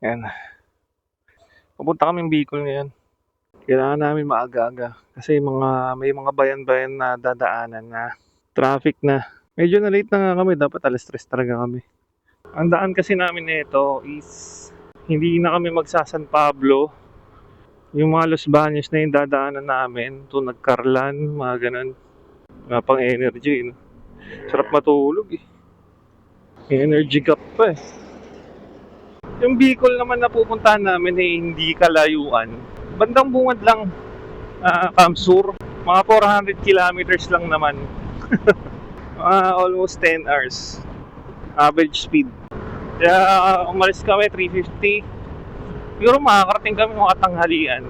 Ayan, pupunta kaming Bicol ngayon. Kailangan namin maaga-aga kasi may mga bayan-bayan na dadaanan na traffic na. Medyo na-late na nga kami, dapat 3:00 talaga kami. Ang daan kasi namin nito is hindi na kami magsa-San Pablo. Yung mga Los Baños na yung dadaanan namin, to Nagcarlan, mga ganun. Mga pang energy, no? Sarap matulog eh. May energy cup pa eh. Yung Bicol naman na pupuntahan namin eh, hindi kalayuan. Bandang bungad lang, Kamsur. Mga 400 kilometers lang naman. Almost 10 hours. Average speed. Kaya umalis kami 3:50. Siguro makakarating kami mga tanghalian.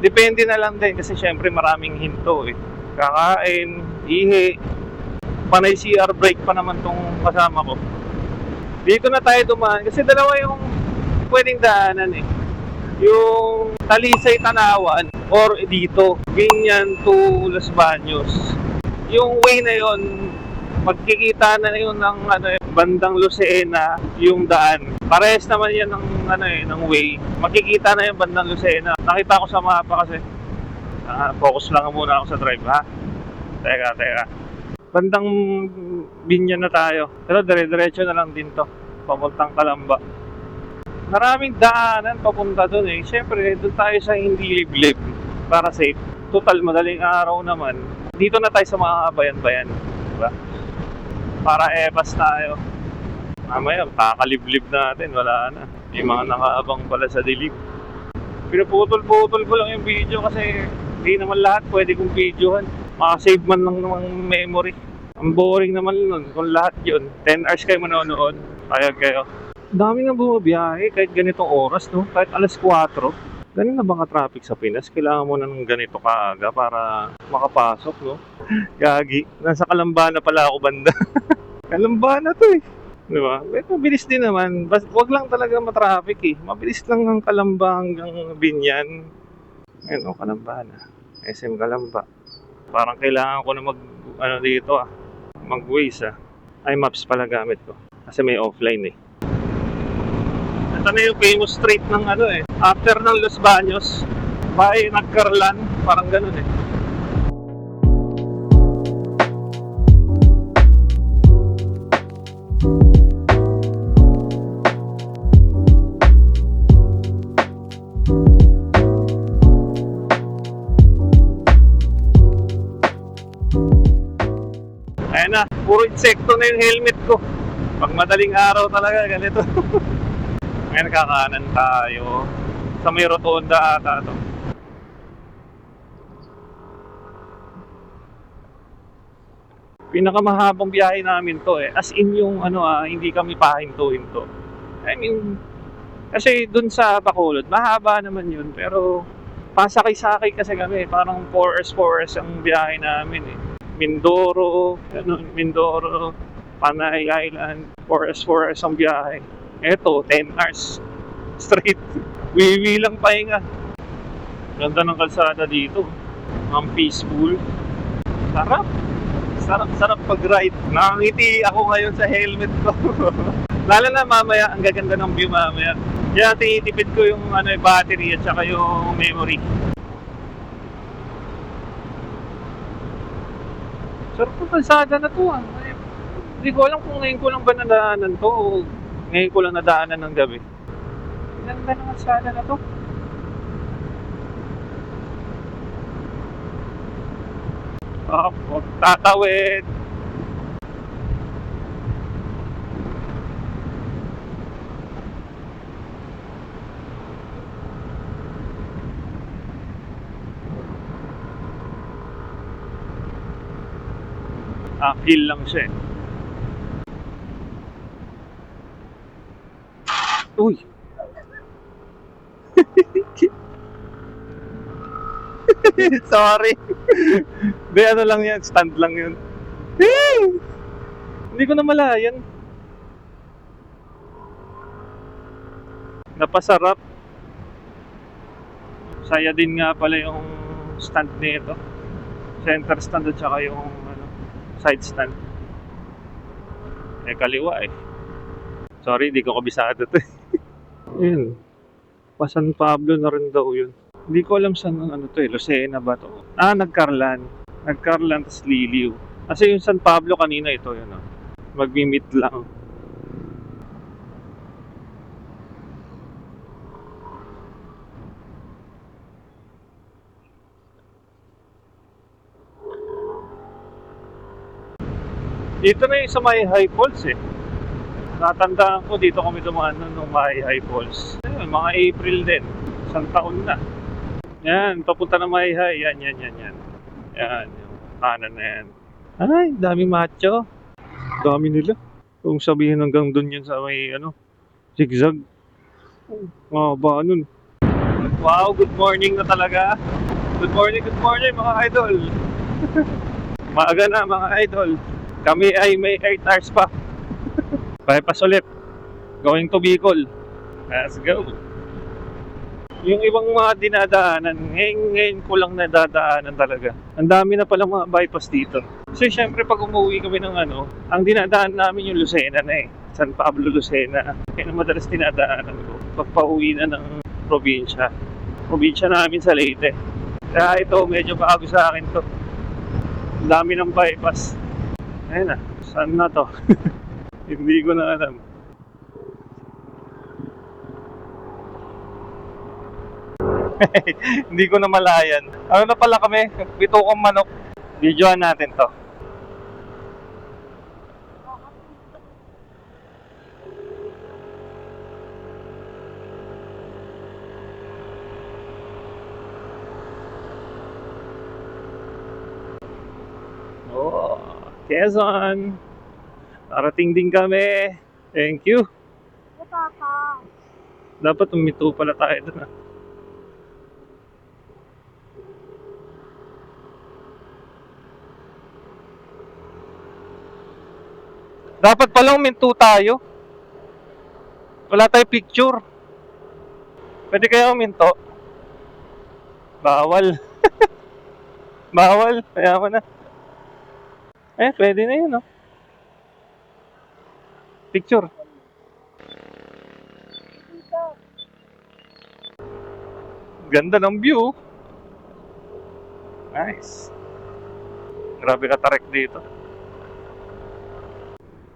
Depende na lang din kasi syempre maraming hinto eh. Kakain, ihi, panay CR break pa naman tong kasama ko. Dito na tayo dumaan kasi dalawa yung pwedeng daanan eh. Yung Talisay Tanawan or dito, ganyan to Los Baños. Yung way na yon, magkikita na yun ng bandang Lucena yung daan. Parehas naman yan ng way. Makikita na yung bandang Lucena. Nakita ko sa mapa kasi. Focus lang muna ako sa drive ha. Teka. Bandang Binyan na tayo. Pero dire-diretso na lang din to. Papuntang Calamba. Maraming daanan papunta doon eh. Siyempre, doon tayo sa hindi liblib para safe. Total, madaling araw naman. Dito na tayo sa mga bayan-bayan. Diba? Para epas tayo. Mamaya, kakaliblib natin. Wala na. May mga nakaabang pala sa dilim. Pinuputol-putol ko lang yung video kasi hindi naman lahat pwede kong videohan. Makasave man lang ng memory. Ang boring naman nun kung lahat yun. 10 hours kayo manonood. Kaya kayo. Dami nga bumabiyahe kahit ganitong oras, no? Kahit 4:00. Ganun na ba ka-traffic sa Pinas? Kailangan mo na ng ganito kaaga para makapasok, no? Gagi. Nasa Calamba na pala ako banda. Calamba na to eh. Di ba? Mabilis din naman. Wag lang talaga matraffic eh. Mabilis lang ang Calamba hanggang Binyan. Ayun o, Calamba na. SM Calamba. Parang kailangan ko na dito mag-Waze Ay, Maps pala gamit ko. Kasi may offline eh. Ito na yung famous street ng after ng Los Baños by Nagcarlan, parang ganun eh. Ayan na, puro insekto na yung helmet ko. Pag madaling araw talaga, ganito. Ngayon kakanan tayo sa may rotonda ata to. Pinakamahabang biyahe namin to eh. As in yung hindi kami pahinto-hinto. I mean, kasi dun sa Bacolod, mahaba naman yun. Pero pasakay-sakay kasi kami. Parang 4 hours ang biyahe namin eh. Mindoro, Panay Island, 4 hours ang biyahe. Eto, 10 hours straight. Wiwi lang pahinga. Ganda ng kalsada dito. Ang peaceful. Sarap pag-ride. Nakangiti ako ngayon sa helmet ko. Lalo na mamaya, ang gaganda ng view mamaya. Kaya tinitipid ko yung battery at saka yung memory. Sarap ng kalsada na to Hindi ko alam kung ngayon ko lang ba nadaanan to o ngayon ko lang nadaanan ng gabi. Ganda ng kalsada na to. Tatawid. Hill lang siya eh. Uy! Sorry. Hindi, lang yan. Stand lang yun. Hindi ko na malayan. Napasarap. Saya din nga pala yung stand nito. Center stand at saka yung side stand. Kaliwa eh. Sorry, di ko kabisado to. Yun. San Pablo na rin daw yun. Hindi ko alam saan ano to eh, Lucena ba to? Nagcarlan. Nagcarlan tas Liliw. Kasi yung San Pablo kanina ito yun oh. Magmi-meet lang. Dito na yung sa may High Falls eh. Natandaan ko dito kami dumaan nung may High Falls. Ayun, mga April din. Isang taon na. Yan, papunta na may High. Yan. Yan, yung kanan na yan. Ay, dami macho. Dami nila. Kung sabihin hanggang dun yun sa may zigzag. Ba nun. Wow, good morning na talaga. Good morning mga idol. Maaga na mga idol. Kami ay may 8 hours pa. Bypass ulit. Going to Bicol. Let's go. Yung ibang mga dinadaanan, ngayon ko lang nadadaanan talaga. Ang dami na palang mga bypass dito. So syempre pag umuwi kami ng ang dinadaan namin yung Lucena na eh. San Pablo, Lucena. Kaya madalas dinadaanan ko. Pagpa-uwi na ng probinsya. Probinsya namin sa Leyte. Kaya ito, medyo bago sa akin to. Ang dami ng bypass. Ayun na, saan na to? Hindi ko na alam. Hindi ko na malayan. Ano na pala kami? Bitokang manok. Videoan natin to. Oh, Quezon. Parating din kami. Thank you. Dapat umito pala tayo dun ah. Dapat pala uminto tayo. Wala tayong picture. Pwede kaya uminto? Bawal. Bawal. Kaya mo na. Pwede na yun, no? Picture. Ganda ng view. Nice. Grabe ka-tarek dito.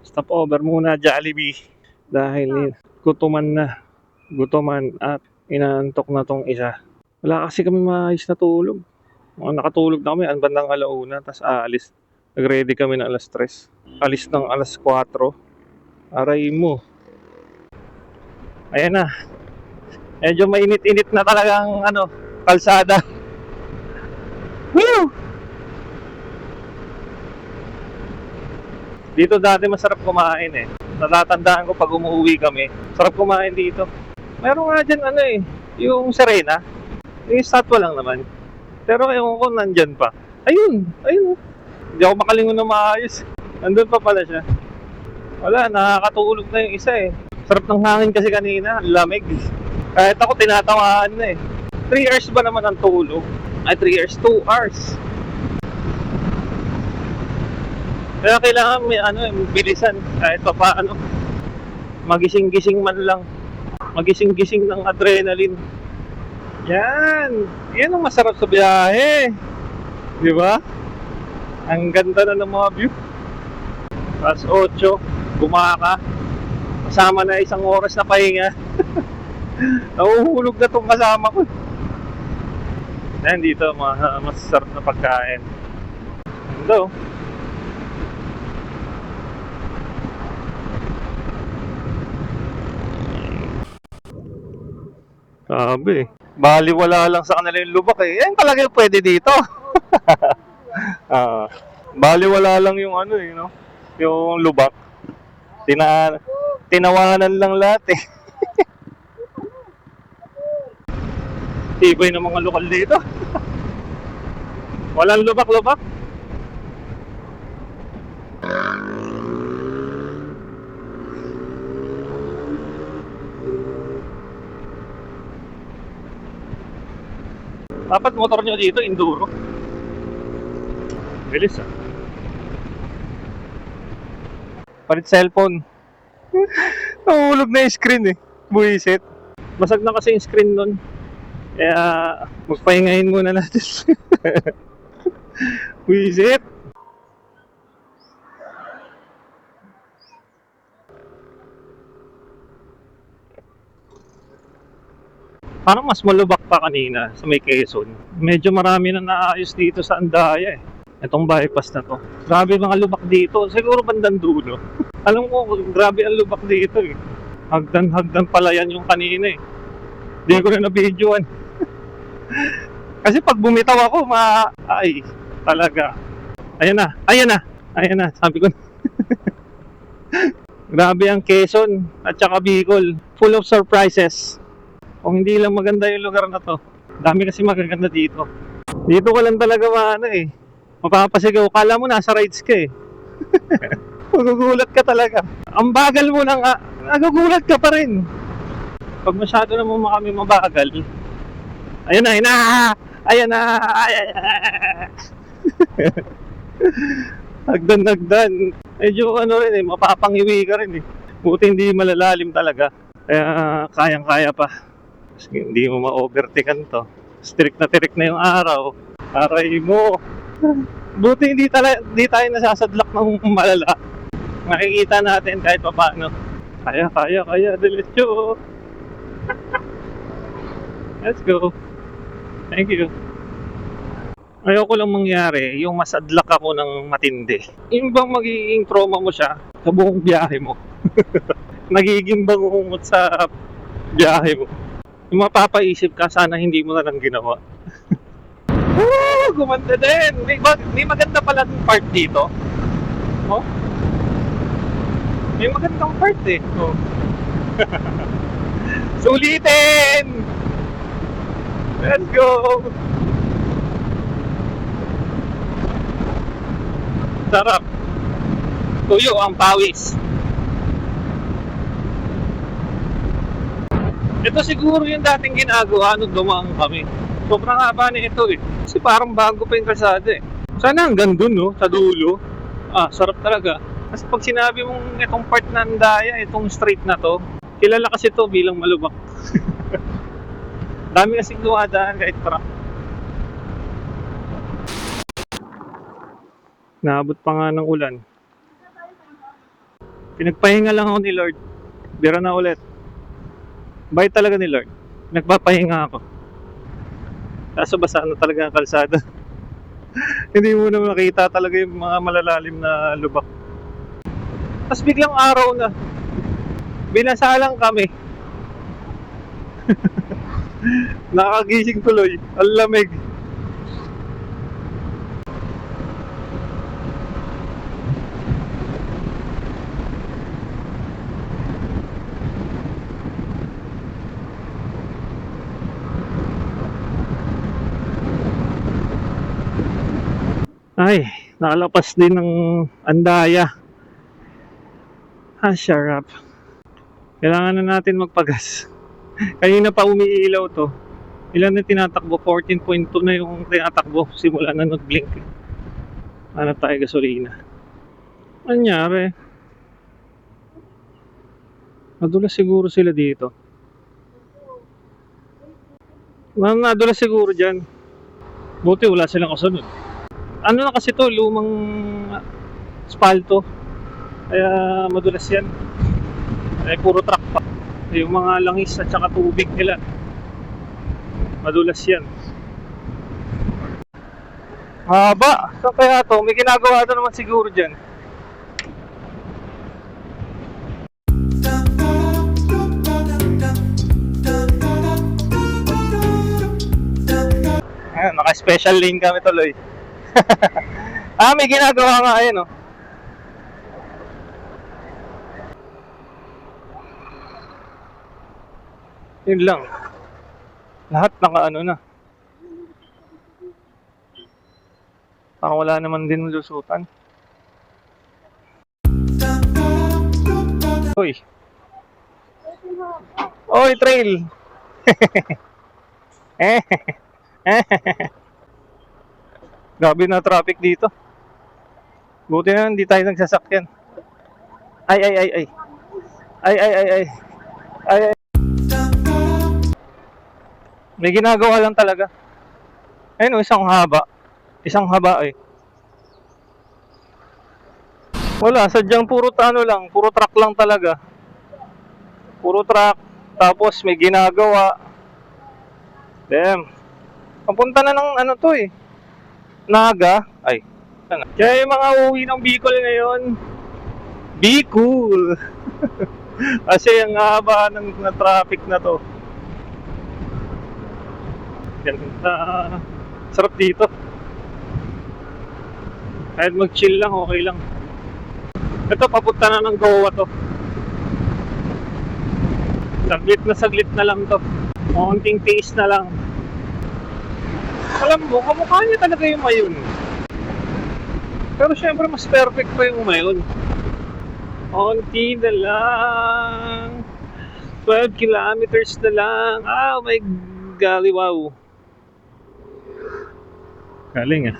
Stop over muna, Jollibee. Dahil gutuman at inaantok na tong isa. Wala kasi kami maayos na tulog. Nakatulog na kami, ang bandang 1:00, tapos aalis. Nag-ready kami ng 3:00. Alis ng 4:00. Aray mo. Ayan na. Medyo mainit-init na talagang kalsada. Woo! Dito dati masarap kumain eh. Natatandaan ko pag umuwi kami. Sarap kumain dito. Meron nga dyan yung Serena. Yung statwa lang naman. Pero ewan ko nandyan pa. Ayun. Hindi ako makalingon na maayos. Nandun pa pala siya. Wala, nakakatulog na yung isa eh. Sarap ng hangin kasi kanina. Lamig. Kahit ako tinatawaan na eh. 3 hours ba naman ang tulog? Ay, 3 hours. 2 hours. Kaya kailangan may bilisan kahit pa paano. Magising-gising man lang. Magising-gising ng adrenaline. Yan ang masarap sa biyahe. Di ba? Ang ganda na ng mga view. Alas 8, bumaka. Kasama na 1 oras na pahinga. Nahuhulog na tong kasama ko. Yan dito, masarap na pagkain. Ito. Sabi, baliwala lang sa kanila yung lubak eh. Yan talaga yung pwede dito. Baliwala lang yung yung lubak. Tinawanan lang lahat eh. Tibay ng mga lokal dito. Walang lubak-lubak. Dapat motor nyo dito, enduro. Bilis ah. Palit cellphone. Nahulog na yung screen eh. Buisit. Basag na kasi yung screen nun. Kaya magpahingahin muna natin. Visit. Parang mas malubak pa kanina sa may Quezon. Medyo marami na naayos dito sa Andaya eh. Itong bypass na to. Grabe mga lubak dito. Siguro bandang dulo. Alam mo, grabe ang lubak dito eh. Hagdan pala yan yung kanina eh. Hindi ko na na-videoan. Kasi pag bumitaw ako, ay, talaga. Ayan na, ayan na, ayan na, sabi ko. Grabe ang Quezon at saka Bicol. Full of surprises. Kung hindi lang maganda yung lugar na to. Dami kasi magaganda dito. Dito ka lang talaga mapapasigaw. Kala mo nasa rides ka eh. Magugulat ka talaga. Ang bagal mo na nga, nagugulat ka pa rin. Pag masyado naman kami mabagal, ayan na, ayan na, ayan na, ayan na. Hagdan. Medyo ano rin eh, mapapangiwi ka rin eh. Buti hindi malalalim talaga. Kaya kayang-kaya pa. Kasi hindi mo ma-overtaken to. Strict na yung araw. Aray mo. Buti hindi tayo nasasadlak ng malala. Makikita natin kahit pa paano. Kaya, diretso. Let's go. Thank you. Ayoko lang mangyari yung masadlak ako ng matindi. Yung bang magiging trauma mo siya sa buong biyahe mo. Nagiging bangungot sa biyahe mo. Yung mapapaisip ka, sana hindi mo na lang ginawa. Gumanda din. May maganda pala yung part dito. Oh? May magandang part eh. Oh. Sulitin! Let's go! Sarap. Tuyo ang pawis. Ito siguro yung dating ginagawa nung dumaan kami. Sobrang haba na ito eh. Kasi parang bago pa yung kalsada eh. Sana hanggang dun no, sa dulo. Sarap talaga. Kasi pag sinabi mong itong part na Andaya, itong street na to, kilala kasi to bilang malubak. Dami kasing dumadaan kahit truck. Naabot pa nga ng ulan. Pinagpahinga lang ako ni Lord. Bira na ulit. Bait talaga ni Lord. Nagpapahinga ako. Kaso basa na talaga ang kalsada. Hindi mo na makita talaga yung mga malalalim na lubak. Tapos biglang araw na. Binasalang kami. Nakagising tuloy. Ang lamig. Ay, nakalapas din ng Andaya. Sarap. Kailangan na natin magpagas. Kanina pa umiilaw to. Ilan na tinatakbo? 14.2 na yung tinatakbo. Simula na nag-blink. Hanap tayo gasolina. Anyari? Nadulas siguro sila dito. Nadulas siguro dyan. Buti wala silang kasunod. Ano na kasi to, lumang spalto. Kaya madulas yan. Ay puro truck pa. Yung mga langis at saka tubig nila. Madulas yan. Haba. So kaya to, may ginagawa to naman siguro dyan. Ayan, naka-special lane kami tuloy. May ginagawa nga ayan oh. Yun lang. Lahat naka-ano na. Parang wala naman din lusutan. Hoy. Oy, trail. Grabe na traffic dito. Buti na hindi tayo nagsasakyan. Ay. May ginagawa lang talaga. Ayun, oh, isang haba. Isang haba eh. Wala, sadyang puro truck lang talaga. Puro truck, tapos may ginagawa. Damn. Papunta na ng ano to eh. Naga. Ay, sana. Kaya yung mga uuwi ng Bicol ngayon, be cool. Kasi ang haba ng na traffic na to. Ganda. Sarap dito. Kahit mag-chill lang, okay lang. Ito, papunta na ng Goa to. Saglit na lang to. Konting taste na lang. Alam mo, kamukha niya talaga yung Mayon. Pero syempre, mas perfect pa yung Mayon. Konti na lang. 12 kilometers na lang. Oh my golly, wow. Galing ah.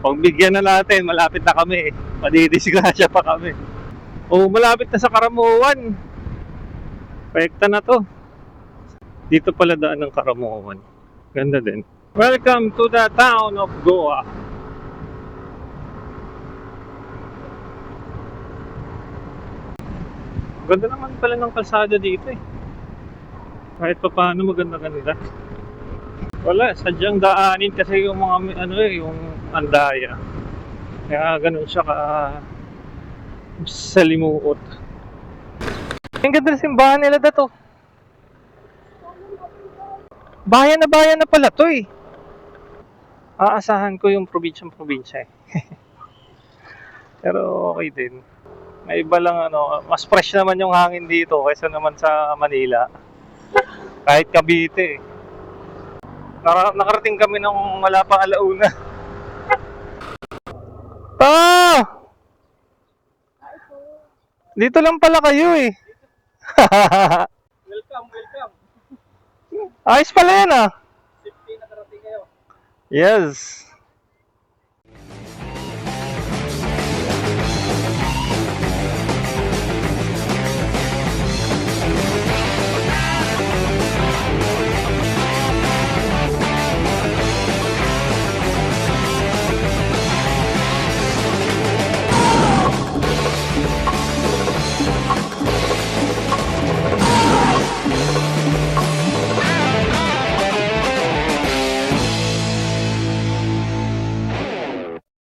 Pagbigyan na natin, malapit na kami. Madidisgrasya pa kami. Oh, malapit na sa Karamuan. Pekta na to. Dito pala daan ng Karamuan. Ganda din. Welcome to the town of Goa. Ganda naman pala ng kalsada dito eh. Kahit pa paano maganda-ganda. Wala, sadyang daanin kasi yung mga ano eh, yung andaya. Kaya ganun siya ka salimuot. Ang ganda ng simbahan nila dato. Bayan na pala to eh. Aasahan ko yung probinsya eh. Pero okay din. May iba lang ano, mas fresh naman yung hangin dito kaysa naman sa Manila. Kahit Cavite eh. Nakarating kami ng wala pang alauna. Dito lang pala kayo eh. Welcome. Ayos pala yan ah. Safety nakarating kayo. Yes.